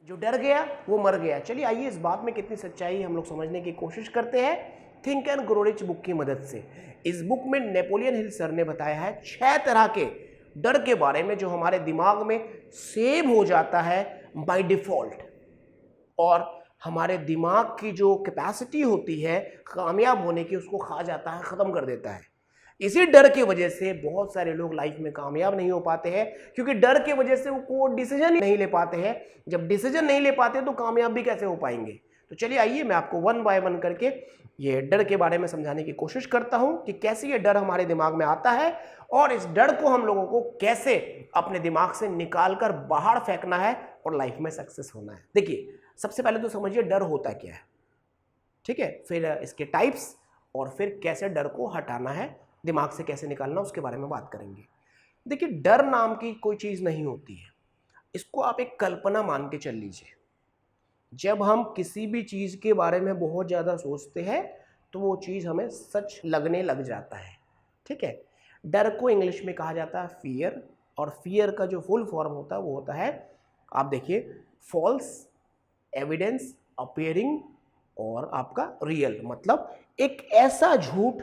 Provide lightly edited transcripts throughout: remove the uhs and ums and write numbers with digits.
जो डर गया वो मर गया। चलिए आइए इस बात में कितनी सच्चाई हम लोग समझने की कोशिश करते हैं think and grow rich book की मदद से। इस बुक में नेपोलियन हिल सर ने बताया है 6 तरह के डर के बारे में जो हमारे दिमाग में सेव हो जाता है बाय डिफॉल्ट, और हमारे दिमाग की जो कैपेसिटी होती है कामयाब होने की उसको खा जाता है, ख़त्म कर देता है। इसी डर की वजह से बहुत सारे लोग लाइफ में कामयाब नहीं हो पाते हैं, क्योंकि डर की वजह से वो डिसीजन नहीं ले पाते हैं। जब डिसीजन नहीं ले पाते तो कामयाब भी कैसे हो पाएंगे। तो चलिए आइए मैं आपको वन बाय वन करके ये डर के बारे में समझाने की कोशिश करता हूं कि कैसे ये डर हमारे दिमाग में आता है और इस डर को हम लोगों को कैसे अपने दिमाग से निकाल कर बाहर फेंकना है और लाइफ में सक्सेस होना है। देखिए सबसे पहले तो समझिए डर होता क्या है, ठीक है, फिर इसके टाइप्स और फिर कैसे डर को हटाना है, दिमाग से कैसे निकालना, उसके बारे में बात करेंगे। देखिए डर नाम की कोई चीज़ नहीं होती है, इसको आप एक कल्पना मान के चल लीजिए। जब हम किसी भी चीज़ के बारे में बहुत ज़्यादा सोचते हैं तो वो चीज़ हमें सच लगने लग जाता है, ठीक है। डर को इंग्लिश में कहा जाता है फियर, और फियर का जो फुल फॉर्म होता है वो होता है, आप देखिए, फॉल्स एविडेंस अपीयरिंग और आपका रियल, मतलब एक ऐसा झूठ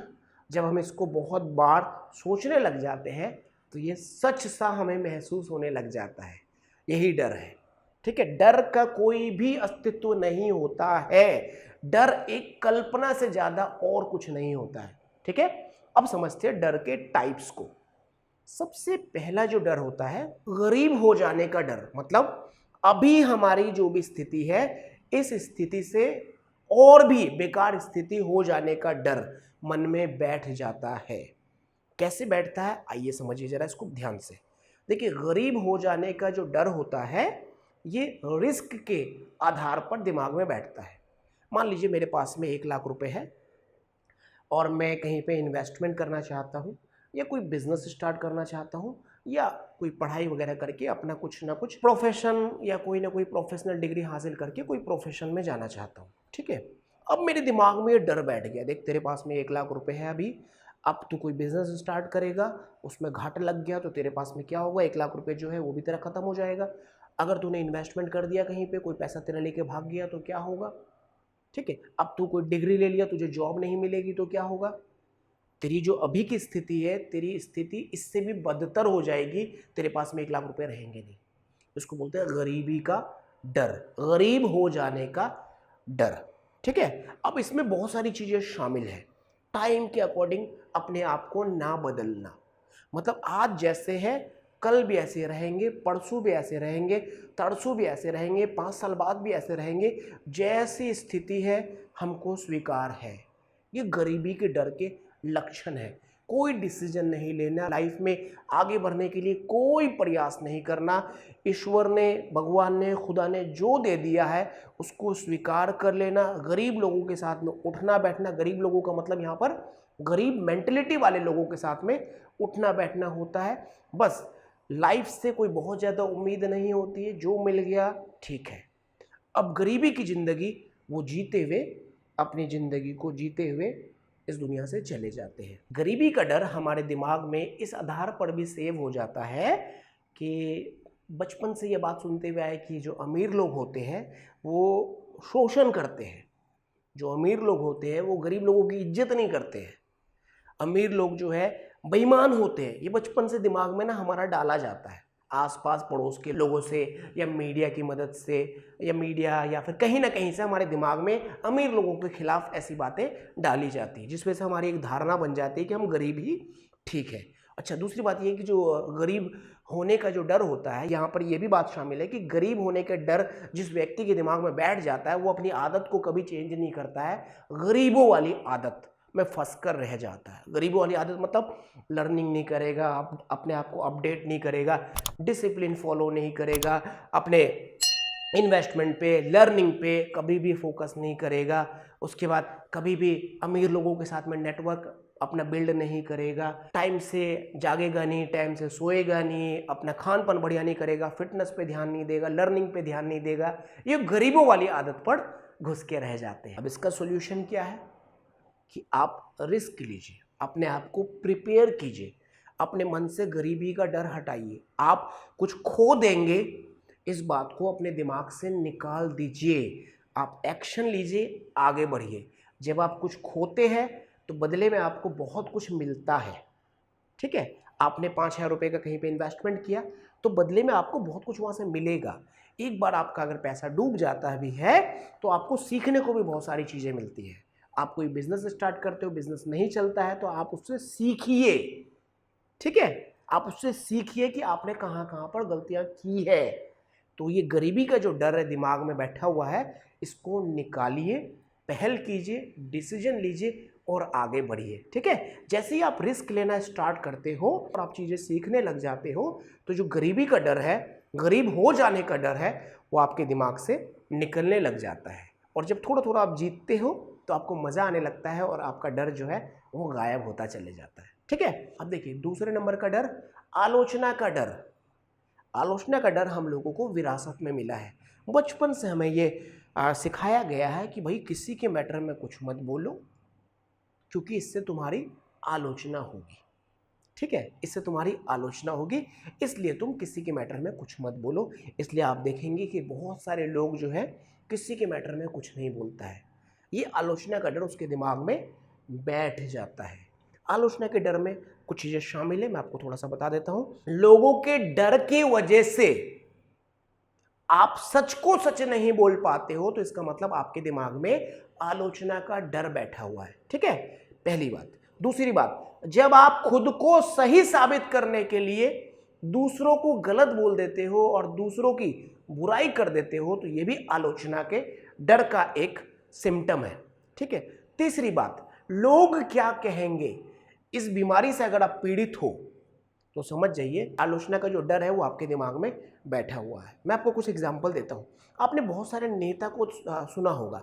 जब हम इसको बहुत बार सोचने लग जाते हैं तो ये सच सा हमें महसूस होने लग जाता है, यही डर है, ठीक है। डर का कोई भी अस्तित्व नहीं होता है, डर एक कल्पना से ज़्यादा और कुछ नहीं होता है, ठीक है। अब समझते हैं डर के टाइप्स को। सबसे पहला जो डर होता है गरीब हो जाने का डर, मतलब अभी हमारी जो भी स्थिति है इस स्थिति से और भी बेकार स्थिति हो जाने का डर मन में बैठ जाता है। कैसे बैठता है आइए समझिए जरा इसको ध्यान से। देखिए गरीब हो जाने का जो डर होता है ये रिस्क के आधार पर दिमाग में बैठता है। मान लीजिए मेरे पास में 1 लाख रुपए है और मैं कहीं पे इन्वेस्टमेंट करना चाहता हूँ या कोई बिजनेस स्टार्ट करना चाहता हूँ या कोई पढ़ाई वगैरह करके अपना कुछ ना कुछ प्रोफेशन या कोई ना कोई प्रोफेशनल डिग्री हासिल करके कोई प्रोफेशन में जाना चाहता हूँ, ठीक है। अब मेरे दिमाग में ये डर बैठ गया, देख तेरे पास में 1 लाख रुपए है अभी, अब तू कोई बिजनेस स्टार्ट करेगा उसमें घाटा लग गया तो तेरे पास में क्या होगा, 1 लाख रुपए जो है वो भी तेरा खत्म हो जाएगा। अगर तूने इन्वेस्टमेंट कर दिया कहीं पे, कोई पैसा तेरा लेके भाग गया तो क्या होगा, ठीक है। अब तू कोई डिग्री ले लिया, तुझे जॉब नहीं मिलेगी तो क्या होगा, तेरी जो अभी की स्थिति है तेरी स्थिति इससे भी बदतर हो जाएगी, तेरे पास में 1 लाख रुपए रहेंगे नहीं। इसको बोलते हैं गरीबी का डर, गरीब हो जाने का डर, ठीक है। अब इसमें बहुत सारी चीज़ें शामिल हैं। टाइम के अकॉर्डिंग अपने आप को ना बदलना, मतलब आज जैसे है कल भी ऐसे रहेंगे, परसों भी ऐसे रहेंगे, तरसों भी ऐसे रहेंगे, 5 साल बाद भी ऐसे रहेंगे, जैसी स्थिति है हमको स्वीकार है। ये गरीबी के डर के लक्षण है। कोई डिसीजन नहीं लेना, लाइफ में आगे बढ़ने के लिए कोई प्रयास नहीं करना, ईश्वर ने, भगवान ने, खुदा ने जो दे दिया है उसको स्वीकार कर लेना, गरीब लोगों के साथ में उठना बैठना, गरीब लोगों का मतलब यहाँ पर गरीब मेंटलिटी वाले लोगों के साथ में उठना बैठना होता है। बस लाइफ से कोई बहुत ज़्यादा उम्मीद नहीं होती है, जो मिल गया ठीक है। अब गरीबी की ज़िंदगी वो जीते हुए, अपनी ज़िंदगी को जीते हुए इस दुनिया से चले जाते हैं। गरीबी का डर हमारे दिमाग में इस आधार पर भी सेव हो जाता है कि बचपन से ये बात सुनते हुए आए कि जो अमीर लोग होते हैं वो शोषण करते हैं, जो अमीर लोग होते हैं वो गरीब लोगों की इज्जत नहीं करते हैं, अमीर लोग जो है बेईमान होते हैं। ये बचपन से दिमाग में ना हमारा डाला जाता है, आसपास पड़ोस के लोगों से या मीडिया की मदद से या मीडिया या फिर कहीं ना कहीं से हमारे दिमाग में अमीर लोगों के खिलाफ ऐसी बातें डाली जाती हैं, जिसमें से हमारी एक धारणा बन जाती है कि हम गरीब ही ठीक है। अच्छा, दूसरी बात ये कि जो गरीब होने का जो डर होता है, यहाँ पर यह भी बात शामिल है कि गरीब होने का डर जिस व्यक्ति के दिमाग में बैठ जाता है वो अपनी आदत को कभी चेंज नहीं करता है, गरीबों वाली आदत में फंस कर रह जाता है। गरीबों वाली आदत मतलब लर्निंग नहीं करेगा, अपने आप को अपडेट नहीं करेगा, डिसिप्लिन फॉलो नहीं करेगा, अपने इन्वेस्टमेंट पे, लर्निंग पे कभी भी फोकस नहीं करेगा, उसके बाद कभी भी अमीर लोगों के साथ में नेटवर्क अपना बिल्ड नहीं करेगा, टाइम से जागेगा नहीं, टाइम से सोएगा नहीं, अपना खान पान बढ़िया नहीं करेगा, फिटनेस पे ध्यान नहीं देगा, लर्निंग पे ध्यान नहीं देगा, ये गरीबों वाली आदत पर घुस के रह जाते हैं। अब इसका सोल्यूशन क्या है कि आप रिस्क लीजिए, अपने आप को प्रिपेयर कीजिए, अपने मन से गरीबी का डर हटाइए। आप कुछ खो देंगे इस बात को अपने दिमाग से निकाल दीजिए, आप एक्शन लीजिए, आगे बढ़िए। जब आप कुछ खोते हैं तो बदले में आपको बहुत कुछ मिलता है, ठीक है। आपने 5,000 रुपये का कहीं पे इन्वेस्टमेंट किया तो बदले में आपको बहुत कुछ वहाँ से मिलेगा। एक बार आपका अगर पैसा डूब जाता भी है तो आपको सीखने को भी बहुत सारी चीज़ें मिलती है। आप कोई बिजनेस स्टार्ट करते हो, बिजनेस नहीं चलता है तो आप उससे सीखिए, ठीक है। आप उससे सीखिए कि आपने कहाँ कहाँ पर गलतियाँ की है। तो ये गरीबी का जो डर है दिमाग में बैठा हुआ है, इसको निकालिए, पहल कीजिए, डिसीजन लीजिए और आगे बढ़िए, ठीक है। जैसे ही आप रिस्क लेना स्टार्ट करते हो और आप चीज़ें सीखने लग जाते हो तो जो गरीबी का डर है, गरीब हो जाने का डर है, वो आपके दिमाग से निकलने लग जाता है। और जब थोड़ा थोड़ा आप जीतते हो तो आपको मज़ा आने लगता है और आपका डर जो है वो गायब होता चले जाता है, ठीक है। अब देखिए दूसरे नंबर का डर, आलोचना का डर। आलोचना का डर हम लोगों को विरासत में मिला है। बचपन से हमें ये सिखाया गया है कि भाई किसी के मैटर में कुछ मत बोलो क्योंकि इससे तुम्हारी आलोचना होगी, ठीक है। इससे तुम्हारी आलोचना होगी, इसलिए तुम किसी के मैटर में कुछ मत बोलो। इसलिए आप देखेंगे कि बहुत सारे लोग जो है किसी के मैटर में कुछ नहीं बोलता है। ये आलोचना का डर उसके दिमाग में बैठ जाता है। आलोचना के डर में कुछ चीज़ें शामिल है, मैं आपको थोड़ा सा बता देता हूं। लोगों के डर की वजह से आप सच को सच नहीं बोल पाते हो तो इसका मतलब आपके दिमाग में आलोचना का डर बैठा हुआ है, ठीक है, पहली बात। दूसरी बात, जब आप खुद को सही साबित करने के लिए दूसरों को गलत बोल देते हो और दूसरों की बुराई कर देते हो तो यह भी आलोचना के डर का एक सिम्टम है, ठीक है। तीसरी बात, लोग क्या कहेंगे। इस बीमारी से अगर आप पीड़ित हो तो समझ जाइए आलोचना का जो डर है वो आपके दिमाग में बैठा हुआ है। मैं आपको कुछ एग्जांपल देता हूँ। आपने बहुत सारे नेता को सुना होगा,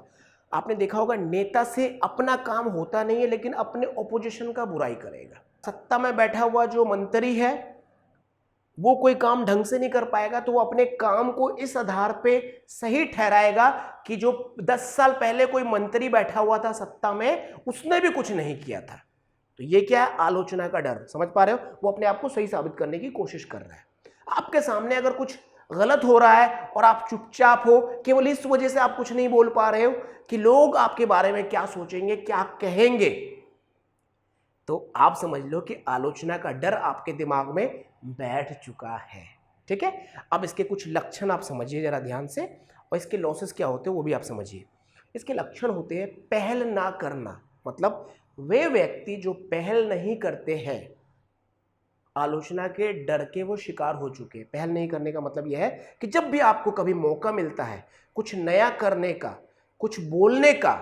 आपने देखा होगा नेता से अपना काम होता नहीं है लेकिन अपने ऑपोजिशन का बुराई करेगा। सत्ता में बैठा हुआ जो मंत्री है वो कोई काम ढंग से नहीं कर पाएगा तो वो अपने काम को इस आधार पे सही ठहराएगा कि जो 10 साल पहले कोई मंत्री बैठा हुआ था सत्ता में उसने भी कुछ नहीं किया था। तो ये क्या है, आलोचना का डर। समझ पा रहे हो, वो अपने आप को सही साबित करने की कोशिश कर रहा है। आपके सामने अगर कुछ गलत हो रहा है और आप चुपचाप हो, केवल इस वजह से आप कुछ नहीं बोल पा रहे हो कि लोग आपके बारे में क्या सोचेंगे, क्या कहेंगे, तो आप समझ लो कि आलोचना का डर आपके दिमाग में बैठ चुका है, ठीक है। अब इसके कुछ लक्षण आप समझिए जरा ध्यान से, और इसके लॉसेस क्या होते हैं वो भी आप समझिए। इसके लक्षण होते हैं पहल ना करना, मतलब वे व्यक्ति जो पहल नहीं करते हैं, आलोचना के डर के वो शिकार हो चुके हैं। पहल नहीं करने का मतलब यह है कि जब भी आपको कभी मौका मिलता है कुछ नया करने का, कुछ बोलने का,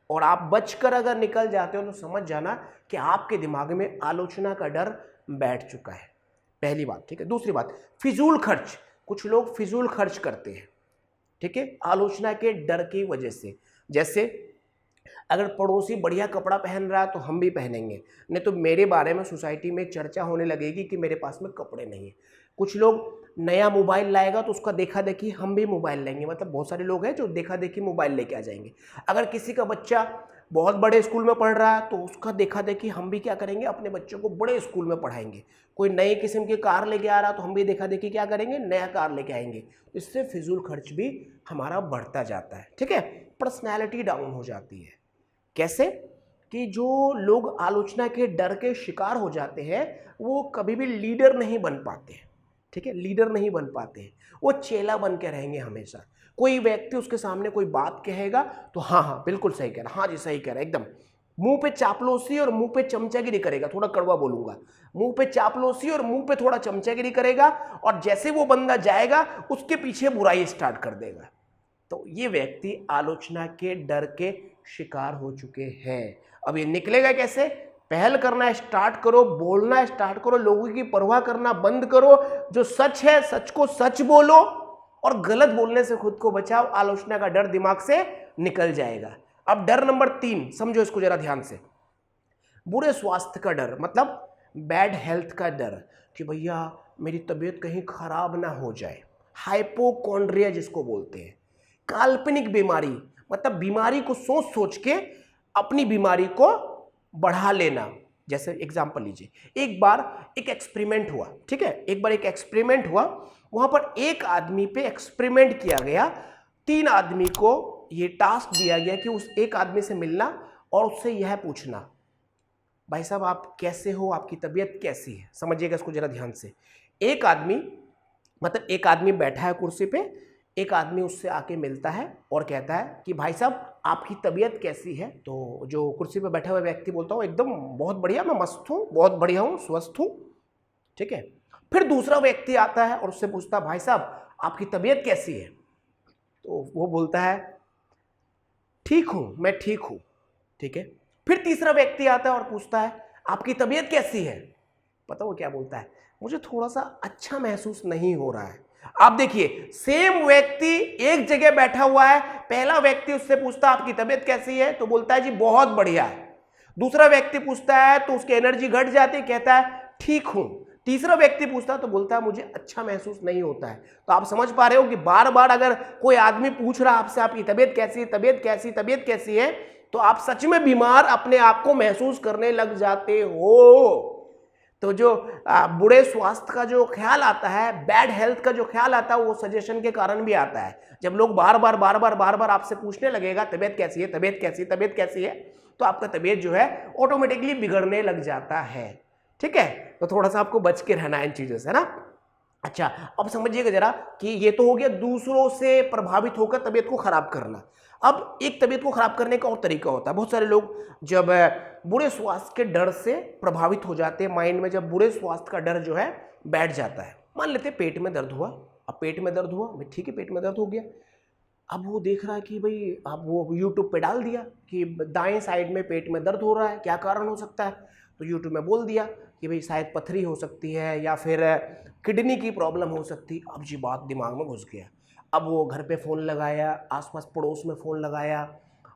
और आप बचकर अगर निकल जाते हो तो समझ जाना कि आपके दिमाग में आलोचना का डर बैठ चुका है, पहली बात, ठीक है। दूसरी बात, फिजूल खर्च। कुछ लोग फिजूल खर्च करते हैं, ठीक है, आलोचना के डर की वजह से। जैसे अगर पड़ोसी बढ़िया कपड़ा पहन रहा है तो हम भी पहनेंगे, नहीं तो मेरे बारे में सोसाइटी में एक चर्चा होने लगेगी कि मेरे पास में कपड़े नहीं है। कुछ लोग नया मोबाइल लाएगा तो उसका देखा देखी हम भी मोबाइल लेंगे, मतलब बहुत सारे लोग हैं जो देखा देखी मोबाइल लेके आ जाएंगे। अगर किसी का बच्चा बहुत बड़े स्कूल में पढ़ रहा है तो उसका देखा देखी हम भी क्या करेंगे, अपने बच्चों को बड़े स्कूल में पढ़ाएंगे। कोई नई किस्म की कार लेके आ रहा तो हम भी देखा देखी क्या करेंगे, नया कार लेके आएंगे। इससे फिजूल खर्च भी हमारा बढ़ता जाता है, ठीक है। पर्सनैलिटी डाउन हो जाती है। कैसे कि जो लोग आलोचना के डर के शिकार हो जाते हैं वो कभी भी लीडर नहीं बन पाते, ठीक है, लीडर नहीं बन पाते हैं, वो चेला बन के रहेंगे हमेशा। कोई व्यक्ति उसके सामने कोई बात कहेगा तो हाँ बिल्कुल सही कह रहा, हाँ जी सही कह रहा है, एकदम मुंह पे चापलूसी और मुंह पे चमचागिरी करेगा, थोड़ा कड़वा बोलूंगा, मुंह पे चापलूसी और मुंह पे थोड़ा चमचागिरी करेगा, और जैसे वो बंदा जाएगा उसके पीछे बुराई स्टार्ट कर देगा। तो ये व्यक्ति आलोचना के डर के शिकार हो चुके हैं। अब ये निकलेगा कैसे? पहल करना स्टार्ट करो, बोलना स्टार्ट करो, लोगों की परवाह करना बंद करो, जो सच है सच को सच बोलो और गलत बोलने से खुद को बचाओ। आलोचना का डर दिमाग से निकल जाएगा। अब डर नंबर 3 समझो इसको जरा ध्यान से, बुरे स्वास्थ्य का डर, मतलब बैड हेल्थ का डर कि भैया मेरी तबीयत कहीं खराब ना हो जाए। हाइपोकॉन्ड्रिया जिसको बोलते हैं, काल्पनिक बीमारी, मतलब बीमारी को सोच सोच के अपनी बीमारी को बढ़ा लेना। जैसे एग्जांपल लीजिए, एक बार एक एक्सपेरिमेंट हुआ, ठीक है, एक बार एक एक्सपेरिमेंट हुआ वहां पर एक आदमी पे एक्सपेरिमेंट किया गया। 3 आदमी को ये टास्क दिया गया कि उस एक आदमी से मिलना और उससे यह पूछना, भाई साहब आप कैसे हो, आपकी तबीयत कैसी है। समझिएगा इसको जरा ध्यान से। एक आदमी, मतलब एक आदमी बैठा है कुर्सी पे, एक आदमी उससे आके मिलता है और कहता है कि भाई साहब आपकी तबीयत कैसी है। तो जो कुर्सी पे बैठा हुआ व्यक्ति बोलता हूँ एकदम बहुत बढ़िया, मैं मस्त हूँ, बहुत बढ़िया हूँ, स्वस्थ हूँ। ठीक है। फिर दूसरा व्यक्ति आता है और उससे पूछता है भाई साहब आपकी तबीयत कैसी है। तो वो बोलता है ठीक हूँ, मैं ठीक हूँ। ठीक है। फिर तीसरा व्यक्ति आता है और पूछता है आपकी तबीयत कैसी है। पता वो क्या बोलता है, मुझे थोड़ा सा अच्छा महसूस नहीं हो रहा है। आप देखिए, सेम व्यक्ति एक जगह बैठा हुआ है, पहला व्यक्ति उससे पूछता है आपकी तबीयत कैसी है, तो बोलता है जी बहुत बढ़िया है। दूसरा व्यक्ति पूछता है तो उसकी एनर्जी घट जाती है, कहता है ठीक हूं। तीसरा व्यक्ति पूछता है तो बोलता है मुझे अच्छा महसूस नहीं होता है। तो आप समझ पा रहे हो कि बार बार अगर कोई आदमी पूछ रहा आपसे आपकी तबीयत कैसी है, तबीयत कैसी, तबीयत कैसी है, तो आप सच में बीमार अपने आप को महसूस करने लग जाते हो। तो जो बुरे स्वास्थ्य का जो ख्याल आता है, बैड हेल्थ का जो ख्याल आता है, वो सजेशन के कारण भी आता है। जब लोग बार बार आपसे पूछने लगेगा तबीयत कैसी है, तबीयत कैसी, तबीयत कैसी है, तो आपका तबीयत जो है ऑटोमेटिकली बिगड़ने लग जाता है। ठीक है। तो थोड़ा सा आपको बच के रहना है इन चीजों से, है ना। अच्छा, अब समझिएगा जरा कि ये तो हो गया दूसरों से प्रभावित होकर तबीयत को खराब करना। अब एक तबीयत को खराब करने का और तरीका होता है। बहुत सारे लोग जब बुरे स्वास्थ्य के डर से प्रभावित हो जाते हैं, माइंड में जब बुरे स्वास्थ्य का डर जो है बैठ जाता है। मान लेते हैं पेट में दर्द हुआ, अब पेट में दर्द हुआ, ठीक है पेट में दर्द हो गया। अब वो देख रहा है कि भाई, अब वो यूट्यूब पे डाल दिया कि दाएं साइड में पेट में दर्द हो रहा है, क्या कारण हो सकता है। तो यूट्यूब में बोल दिया कि भाई शायद पथरी हो सकती है या फिर किडनी की प्रॉब्लम हो सकती। अब जी बात दिमाग में घुस गया। अब वो घर पे फ़ोन लगाया, आसपास पड़ोस में फ़ोन लगाया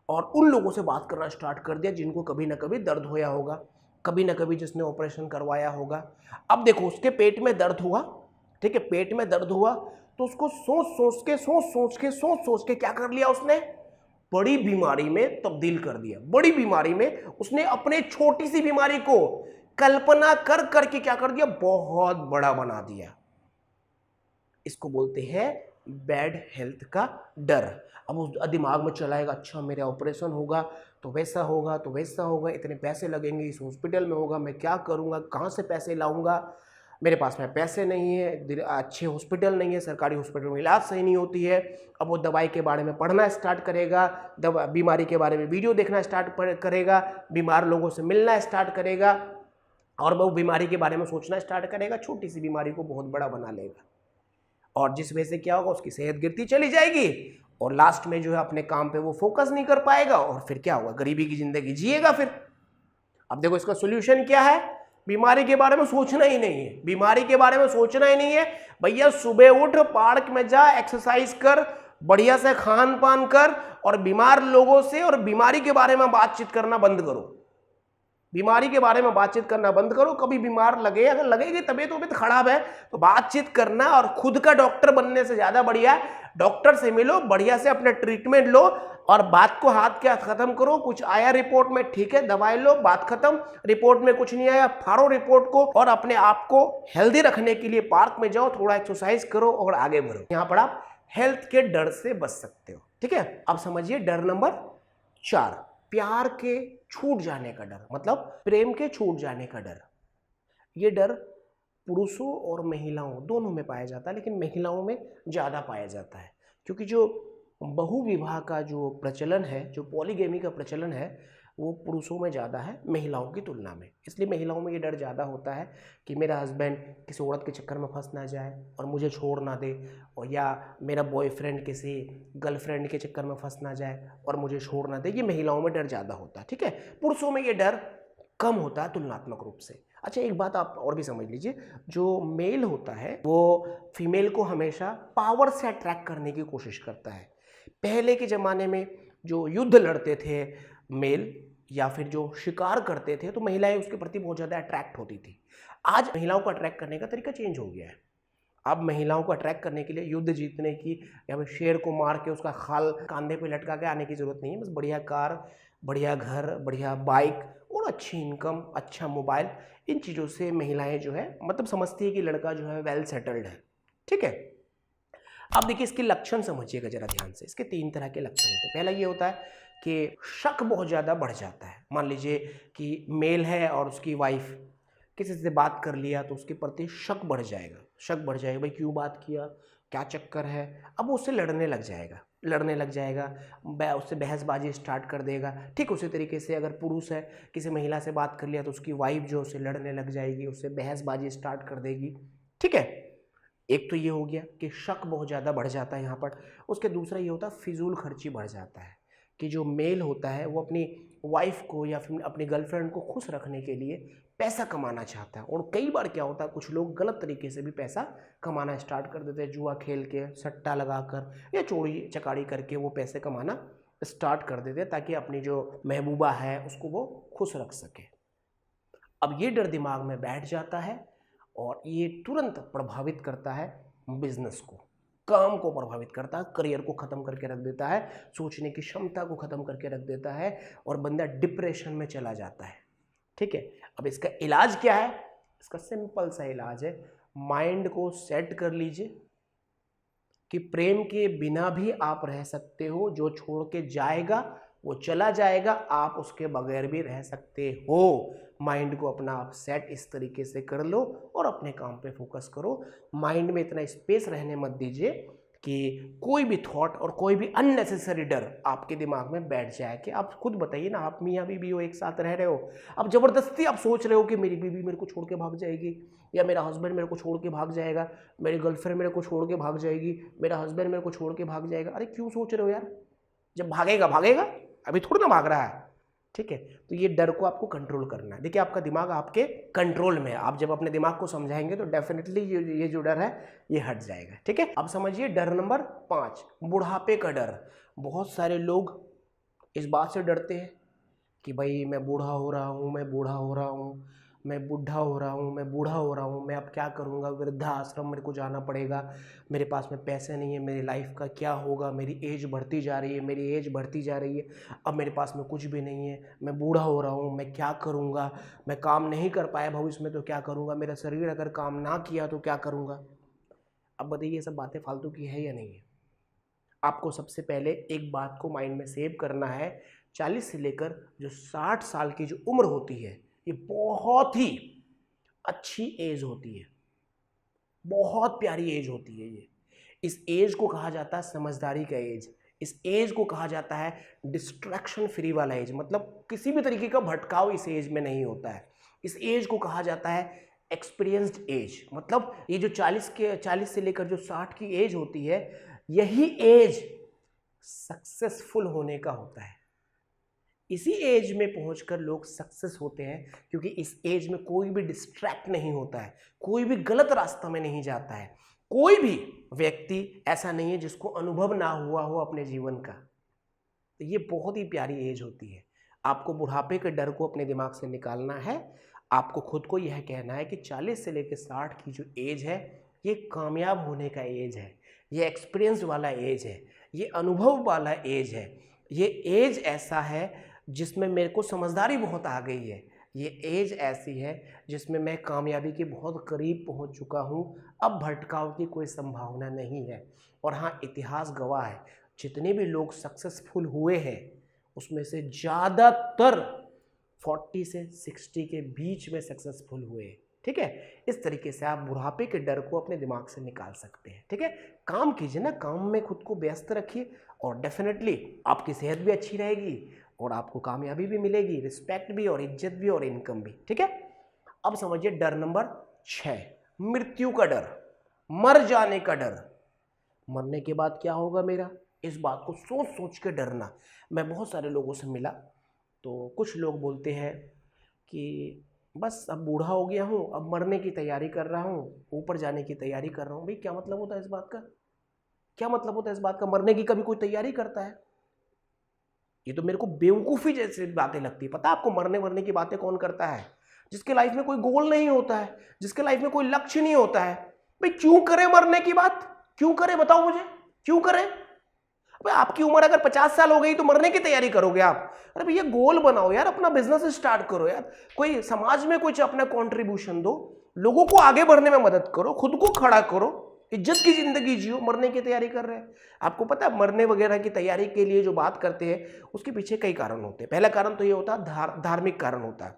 और उन लोगों से बात करना स्टार्ट कर दिया जिनको कभी ना कभी दर्द होया होगा, कभी ना कभी जिसने ऑपरेशन करवाया होगा। अब देखो उसके पेट में दर्द हुआ, ठीक है, पेट में दर्द हुआ तो उसको सोच सोच के क्या कर लिया उसने, बड़ी बीमारी में तब्दील कर दिया। बड़ी बीमारी में उसने अपने छोटी सी बीमारी को कल्पना कर करके क्या कर दिया, बहुत बड़ा बना दिया। इसको बोलते हैं बैड हेल्थ का डर। अब उस दिमाग में चलाएगा, अच्छा मेरा ऑपरेशन होगा तो वैसा होगा, तो वैसा होगा, इतने पैसे लगेंगे, इस हॉस्पिटल में होगा, मैं क्या करूंगा, कहाँ से पैसे लाऊंगा, मेरे पास में पैसे नहीं है, अच्छे हॉस्पिटल नहीं है, सरकारी हॉस्पिटल में इलाज सही नहीं होती है। अब वो दवाई के बारे में पढ़ना स्टार्ट करेगा, बीमारी के बारे में वीडियो देखना स्टार्ट करेगा, बीमार लोगों से मिलना स्टार्ट करेगा और वो बीमारी के बारे में सोचना स्टार्ट करेगा, छोटी सी बीमारी को बहुत बड़ा बना लेगा। और जिस वजह से क्या होगा, उसकी सेहत गिरती चली जाएगी और लास्ट में जो है अपने काम पे वो फोकस नहीं कर पाएगा और फिर क्या होगा, गरीबी की जिंदगी जिएगा फिर। अब देखो इसका सोल्यूशन क्या है, बीमारी के बारे में सोचना ही नहीं है, बीमारी के बारे में सोचना ही नहीं है भैया। सुबह उठ, पार्क में जा, एक्सरसाइज कर, बढ़िया से खान पान कर और बीमार लोगों से और बीमारी के बारे में बातचीत करना बंद करो। बीमारी के बारे में बातचीत करना बंद करो। कभी बीमार लगे, अगर लगेगी तबीयत खराब है तो बातचीत करना, और खुद का डॉक्टर बनने से ज्यादा बढ़िया डॉक्टर से मिलो, बढ़िया से अपना ट्रीटमेंट लो और बात को हाथ के हाथ खत्म करो। कुछ आया रिपोर्ट में, ठीक है, दवाई लो, बात खत्म। रिपोर्ट में कुछ नहीं आया, फाड़ो रिपोर्ट को और अपने आप को हेल्दी रखने के लिए पार्क में जाओ, थोड़ा एक्सरसाइज करो और आगे बढ़ो। यहाँ पर आप हेल्थ के डर से बच सकते हो। ठीक है। अब समझिए डर नंबर 4, प्यार के छूट जाने का डर, मतलब प्रेम के छूट जाने का डर। ये डर पुरुषों और महिलाओं दोनों में पाया जाता है, लेकिन महिलाओं में ज़्यादा पाया जाता है क्योंकि जो बहुविवाह का जो प्रचलन है, जो पॉलीगैमी का प्रचलन है, वो पुरुषों में ज़्यादा है महिलाओं की तुलना में। इसलिए महिलाओं में ये डर ज़्यादा होता है कि मेरा हस्बैंड किसी औरत के चक्कर में फंस ना जाए और मुझे छोड़ ना दे, और या मेरा बॉयफ्रेंड किसी गर्लफ्रेंड के चक्कर में फंस ना जाए और मुझे छोड़ ना दे। ये महिलाओं में डर ज़्यादा होता है। ठीक है। पुरुषों में ये डर कम होता है तुलनात्मक रूप से। अच्छा, एक बात आप और भी समझ लीजिए, जो मेल होता है वो फीमेल को हमेशा पावर से अट्रैक्ट करने की कोशिश करता है। पहले के ज़माने में जो युद्ध लड़ते थे मेल या फिर जो शिकार करते थे, तो महिलाएं उसके प्रति बहुत ज़्यादा अट्रैक्ट होती थी। आज महिलाओं को अट्रैक्ट करने का तरीका चेंज हो गया है। अब महिलाओं को अट्रैक्ट करने के लिए युद्ध जीतने की या फिर शेर को मार के उसका खाल कांधे पे लटका के आने की ज़रूरत नहीं है। बस बढ़िया कार, बढ़िया घर, बढ़िया बाइक और अच्छी इनकम, अच्छा मोबाइल, इन चीज़ों से महिलाएं जो है मतलब समझती है कि लड़का जो है वेल सेटल्ड है। ठीक है। अब देखिए इसके लक्षण समझिएगा जरा ध्यान से। इसके 3 तरह के लक्षण होते हैं। पहला ये होता है कि शक बहुत ज़्यादा बढ़ जाता है। मान लीजिए कि मेल है और उसकी वाइफ किसी से बात कर लिया तो उसके प्रति शक बढ़ जाएगा। शक बढ़ जाएगा, भाई क्यों बात किया, क्या चक्कर है। अब वो उससे लड़ने लग जाएगा, उससे बहसबाजी स्टार्ट कर देगा। ठीक उसी तरीके से अगर पुरुष है, किसी महिला से बात कर लिया तो उसकी वाइफ जो उससे लड़ने लग जाएगी, उससे बहसबाजी स्टार्ट कर देगी। ठीक है, एक तो ये हो गया कि शक बहुत ज़्यादा बढ़ जाता है यहाँ पर। उसके दूसरा ये होता है फिजूल खर्ची बढ़ जाता है कि जो मेल होता है वो अपनी वाइफ को या फिर अपनी गर्लफ्रेंड को खुश रखने के लिए पैसा कमाना चाहता है। और कई बार क्या होता है, कुछ लोग गलत तरीके से भी पैसा कमाना स्टार्ट कर देते हैं। जुआ खेल के, सट्टा लगाकर या चोरी चकारी करके वो पैसे कमाना स्टार्ट कर देते हैं ताकि अपनी जो महबूबा है उसको वो खुश रख सके। अब ये डर दिमाग में बैठ जाता है और ये तुरंत प्रभावित करता है बिजनेस को, काम को प्रभावित करता है, करियर को ख़त्म करके रख देता है, सोचने की क्षमता को ख़त्म करके रख देता है और बंदा डिप्रेशन में चला जाता है। ठीक है, अब इसका इलाज क्या है? इसका सिंपल सा इलाज है, माइंड को सेट कर लीजिए कि प्रेम के बिना भी आप रह सकते हो। जो छोड़ के जाएगा वो चला जाएगा, आप उसके बगैर भी रह सकते हो। माइंड को अपना आप सेट इस तरीके से कर लो और अपने काम पे फोकस करो। माइंड में इतना स्पेस रहने मत दीजिए कि कोई भी थॉट और कोई भी अननेसेसरी डर आपके दिमाग में बैठ जाए। कि आप खुद बताइए ना, आप मियाँ बीवी हो, एक साथ रह रहे हो, अब ज़बरदस्ती आप सोच रहे हो कि मेरी बीवी मेरे को छोड़ के भाग जाएगी, या मेरा हस्बैंड मेरे को छोड़ के भाग जाएगा, मेरी गर्लफ्रेंड मेरे को छोड़ के भाग जाएगी, मेरा हस्बैंड मेरे को छोड़ के भाग जाएगा। अरे क्यों सोच रहे हो यार, जब भागेगा भागेगा, अभी थोड़ा ना भाग रहा है। ठीक है, तो ये डर को आपको कंट्रोल करना है। देखिए आपका दिमाग आपके कंट्रोल में है, आप जब अपने दिमाग को समझाएंगे तो डेफिनेटली ये जो डर है ये हट जाएगा। ठीक है, अब समझिए डर नंबर 5, बुढ़ापे का डर। बहुत सारे लोग इस बात से डरते हैं कि भाई मैं बूढ़ा हो रहा हूँ, मैं बूढ़ा हो रहा हूँ, मैं बूढ़ा हो रहा हूँ, मैं बूढ़ा हो रहा हूँ, मैं अब क्या करूँगा, वृद्धाश्रम मेरे को जाना पड़ेगा, मेरे पास में पैसे नहीं है, मेरी लाइफ का क्या होगा, मेरी एज बढ़ती जा रही है, मेरी एज बढ़ती जा रही है, अब मेरे पास में कुछ भी नहीं है, मैं बूढ़ा हो रहा हूँ, मैं क्या करूँगा, मैं काम नहीं कर पाया भविष्य में तो क्या करूँगा, मेरा शरीर अगर काम ना किया तो क्या करूँगा। अब बताइए ये सब बातें फालतू की है या नहीं है? आपको सबसे पहले एक बात को माइंड में सेव करना है, 40 से लेकर जो 60 साल की जो उम्र होती है ये बहुत ही अच्छी एज होती है, बहुत प्यारी एज होती है ये। इस एज को कहा जाता है समझदारी का एज, इस एज को कहा जाता है डिस्ट्रैक्शन फ्री वाला एज, मतलब किसी भी तरीके का भटकाव इस एज में नहीं होता है। इस एज को कहा जाता है एक्सपीरियंस्ड एज, मतलब ये जो 40 से लेकर जो 60 की एज होती है, यही एज सक्सेसफुल होने का होता है। इसी एज में पहुंचकर लोग सक्सेस होते हैं क्योंकि इस एज में कोई भी डिस्ट्रैक्ट नहीं होता है, कोई भी गलत रास्ता में नहीं जाता है, कोई भी व्यक्ति ऐसा नहीं है जिसको अनुभव ना हुआ हो अपने जीवन का। तो ये बहुत ही प्यारी एज होती है। आपको बुढ़ापे के डर को अपने दिमाग से निकालना है। आपको खुद को यह कहना है कि 40 से लेकर 60 की जो एज है ये कामयाब होने का एज है, ये एक्सपीरियंस वाला एज है, ये अनुभव वाला एज है, ये एज ऐसा है जिसमें मेरे को समझदारी बहुत आ गई है, ये एज ऐसी है जिसमें मैं कामयाबी के बहुत करीब पहुंच चुका हूं, अब भटकाव की कोई संभावना नहीं है। और हाँ, इतिहास गवाह है, जितने भी लोग सक्सेसफुल हुए हैं उसमें से ज़्यादातर 40 से 60 के बीच में सक्सेसफुल हुए। ठीक है, इस तरीके से आप बुढ़ापे के डर को अपने दिमाग से निकाल सकते हैं। ठीक है, काम कीजिए ना, काम में खुद को व्यस्त रखिए और डेफिनेटली आपकी सेहत भी अच्छी रहेगी और आपको कामयाबी भी मिलेगी, रिस्पेक्ट भी और इज्जत भी और इनकम भी। ठीक है, अब समझिए डर नंबर 6, मृत्यु का डर, मर जाने का डर। मरने के बाद क्या होगा मेरा, इस बात को सोच सोच के डरना। मैं बहुत सारे लोगों से मिला तो कुछ लोग बोलते हैं कि बस अब बूढ़ा हो गया हूँ, अब मरने की तैयारी कर रहा हूँ, ऊपर जाने की तैयारी कर रहा हूँ। भाई क्या मतलब होता है इस बात का, क्या मतलब होता है इस बात का, मरने की कभी कोई तैयारी करता है? ये तो मेरे को बेवकूफ़ी जैसी बातें लगती है। पता है आपको मरने की बातें कौन करता है? जिसके लाइफ में कोई गोल नहीं होता है, जिसके लाइफ में कोई लक्ष्य नहीं होता है। भाई क्यों करे मरने की बात, क्यों करे बताओ मुझे, क्यों करे? भाई आपकी उम्र अगर 50 साल हो गई तो मरने की तैयारी करोगे आप? अरे भैया गोल बनाओ यार, अपना बिजनेस स्टार्ट करो यार, कोई समाज में कुछ अपना कॉन्ट्रीब्यूशन दो, लोगों को आगे बढ़ने में मदद करो, खुद को खड़ा करो। इज्जत की जिंदगी जियो, मरने की तैयारी कर रहे हैं। आपको पता है मरने वगैरह की तैयारी के लिए जो बात करते हैं उसके पीछे कई कारण होते हैं। पहला कारण तो ये होता है धार्मिक कारण होता है।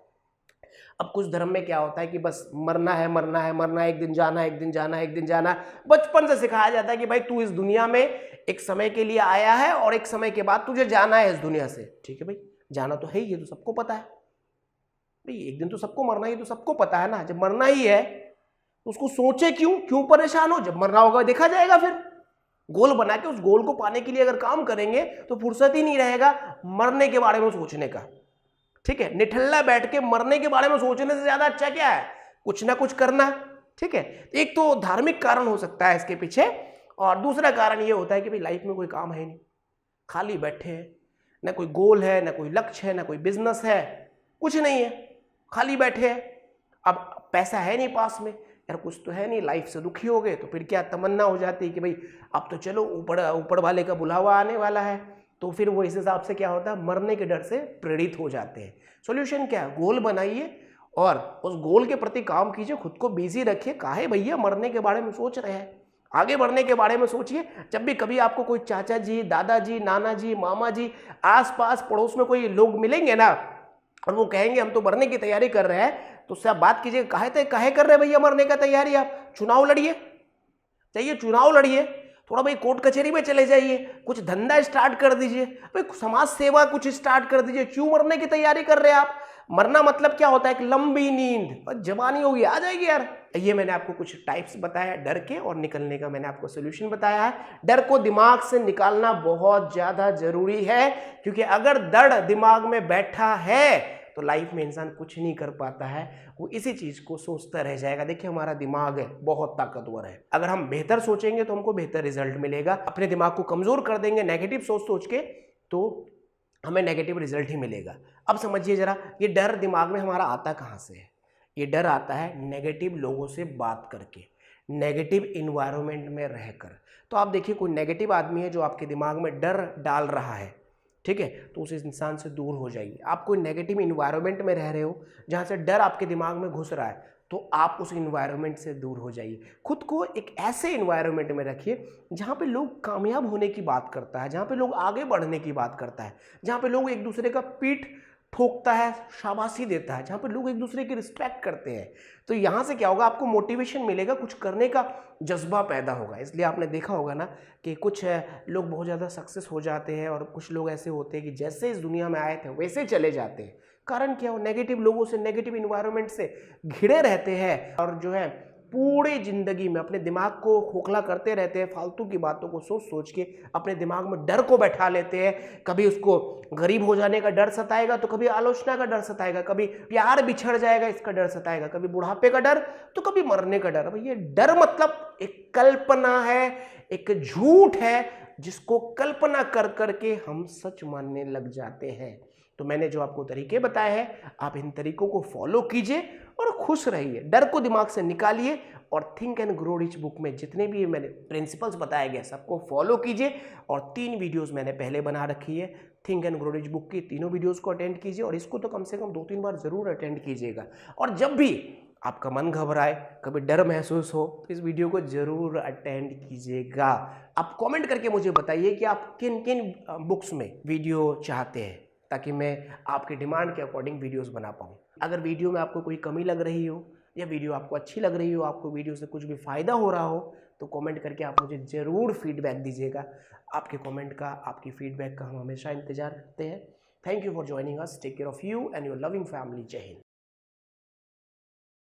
अब कुछ धर्म में क्या होता है कि बस मरना है, मरना है, मरना है, एक दिन जाना है, एक दिन जाना है, एक दिन जाना है। बचपन से सिखाया जाता है कि भाई तू इस दुनिया में एक समय के लिए आया है और एक समय के बाद तुझे जाना है इस दुनिया से। ठीक है भाई, जाना तो है ही, ये तो सबको पता है भाई, एक दिन तो सबको मरना ही, तो सबको पता है ना। जब मरना ही है तो उसको सोचे क्यों परेशान हो, जब मरना होगा देखा जाएगा। फिर गोल बना के उस गोल को पाने के लिए अगर काम करेंगे तो फुर्सत ही नहीं रहेगा मरने के बारे में सोचने का। ठीक है, निठल्ला बैठ के मरने के बारे में सोचने से ज्यादा अच्छा क्या है, कुछ ना कुछ करना। ठीक है, एक तो धार्मिक कारण हो सकता है इसके पीछे, और दूसरा कारण ये होता है कि भाई लाइफ में कोई काम है नहीं, खाली बैठे हैं, ना कोई गोल है, ना कोई लक्ष्य है, ना कोई बिजनेस है, कुछ नहीं है, खाली बैठे हैं। अब पैसा है नहीं पास में, यार कुछ तो है नहीं, लाइफ से दुखी हो गए, तो फिर क्या तमन्ना हो जाती है कि भाई अब तो चलो ऊपर वाले का बुलावा आने वाला है। तो फिर वो इस हिसाब से क्या होता है, मरने के डर से प्रेरित हो जाते हैं। सॉल्यूशन क्या है, गोल बनाइए और उस गोल के प्रति काम कीजिए, खुद को बिजी रखिए। काहे भैया मरने के बारे में सोच रहे हैं, आगे बढ़ने के बारे में सोचिए। जब भी कभी आपको कोई चाचा जी, दादाजी, नाना जी, मामा जी, आसपास पड़ोस में कोई लोग मिलेंगे ना और वो कहेंगे हम तो मरने की तैयारी कर रहे हैं, तो उससे आप बात कीजिए, काहे कर रहे हैं भैया मरने का तैयारी, आप चुनाव लड़िए, चाहिए चुनाव लड़िए, थोड़ा भाई कोर्ट कचहरी में चले जाइए, कुछ धंधा स्टार्ट कर दीजिए, भाई समाज सेवा कुछ स्टार्ट कर दीजिए। क्यों मरने की तैयारी कर रहे हैं आप? मरना मतलब क्या होता है, एक लंबी नींद, और जवानी होगी आ जाएगी यार। ये मैंने आपको कुछ टाइप्स बताया डर के, और निकलने का मैंने आपको सोल्यूशन बताया है। डर को दिमाग से निकालना बहुत ज्यादा जरूरी है, क्योंकि अगर डर दिमाग में बैठा है तो लाइफ में इंसान कुछ नहीं कर पाता है, वो इसी चीज को सोचता रह जाएगा। देखिए हमारा दिमाग है बहुत ताकतवर है, अगर हम बेहतर सोचेंगे तो हमको बेहतर रिजल्ट मिलेगा। अपने दिमाग को कमजोर कर देंगे नेगेटिव सोच के, तो हमें नेगेटिव रिजल्ट ही मिलेगा। अब समझिए जरा, ये डर दिमाग में हमारा आता कहाँ से है? ये डर आता है नेगेटिव लोगों से बात करके, नेगेटिव इन्वायरमेंट में रहकर। तो आप देखिए कोई नेगेटिव आदमी है जो आपके दिमाग में डर डाल रहा है, ठीक है, तो उस इंसान से दूर हो जाइए। आप कोई नेगेटिव इन्वायरमेंट में रह रहे हो जहाँ से डर आपके दिमाग में घुस रहा है, तो आप उस इन्वायरमेंट से दूर हो जाइए। खुद को एक ऐसे इन्वायरमेंट में रखिए जहाँ पे लोग कामयाब होने की बात करता है, जहाँ पे लोग आगे बढ़ने की बात करता है, जहाँ पे लोग एक दूसरे का पीठ ठोकता है, शाबाशी देता है, जहाँ पे लोग एक दूसरे की रिस्पेक्ट करते हैं। तो यहाँ से क्या होगा, आपको मोटिवेशन मिलेगा, कुछ करने का जज्बा पैदा होगा। इसलिए आपने देखा होगा ना कि कुछ लोग बहुत ज़्यादा सक्सेस हो जाते हैं और कुछ लोग ऐसे होते हैं कि जैसे इस दुनिया में आए थे वैसे चले जाते हैं। कारण क्या हो, नेगेटिव लोगों से, नेगेटिव इन्वायरमेंट से घिरे रहते हैं और जो है पूरी जिंदगी में अपने दिमाग को खोखला करते रहते हैं, फालतू की बातों को सोच सोच के अपने दिमाग में डर को बैठा लेते हैं। कभी उसको गरीब हो जाने का डर सताएगा, तो कभी आलोचना का डर सताएगा, कभी प्यार बिछड़ जाएगा इसका डर सताएगा, कभी बुढ़ापे का डर, तो कभी मरने का डर। ये डर मतलब एक कल्पना है, एक झूठ है जिसको कल्पना कर करके हम सच मानने लग जाते हैं। तो मैंने जो आपको तरीके बताए हैं, आप इन तरीकों को फॉलो कीजिए और खुश रहिए। डर को दिमाग से निकालिए और think and grow rich book में जितने भी मैंने प्रिंसिपल्स बताए गए सबको फॉलो कीजिए। और 3 वीडियोस मैंने पहले बना रखी है think and grow rich book की, तीनों वीडियोस को अटेंड कीजिए और इसको तो कम से कम 2-3 बार जरूर अटेंड कीजिएगा। और जब भी आपका मन घबराए, कभी डर महसूस हो, तो इस वीडियो को जरूर अटेंड कीजिएगा। आप कमेंट करके मुझे बताइए कि आप किन किन बुक्स में वीडियो चाहते हैं, ताकि मैं आपके डिमांड के अकॉर्डिंग वीडियोस बना पाऊँ। अगर वीडियो में आपको कोई कमी लग रही हो या वीडियो आपको अच्छी लग रही हो, आपको वीडियो से कुछ भी फ़ायदा हो रहा हो, तो कमेंट करके आप मुझे ज़रूर फीडबैक दीजिएगा। आपके कमेंट का, आपकी फीडबैक का हम हमेशा इंतजार करते हैं। Thank you for joining us. Take care of you and your loving family. जय हिंद।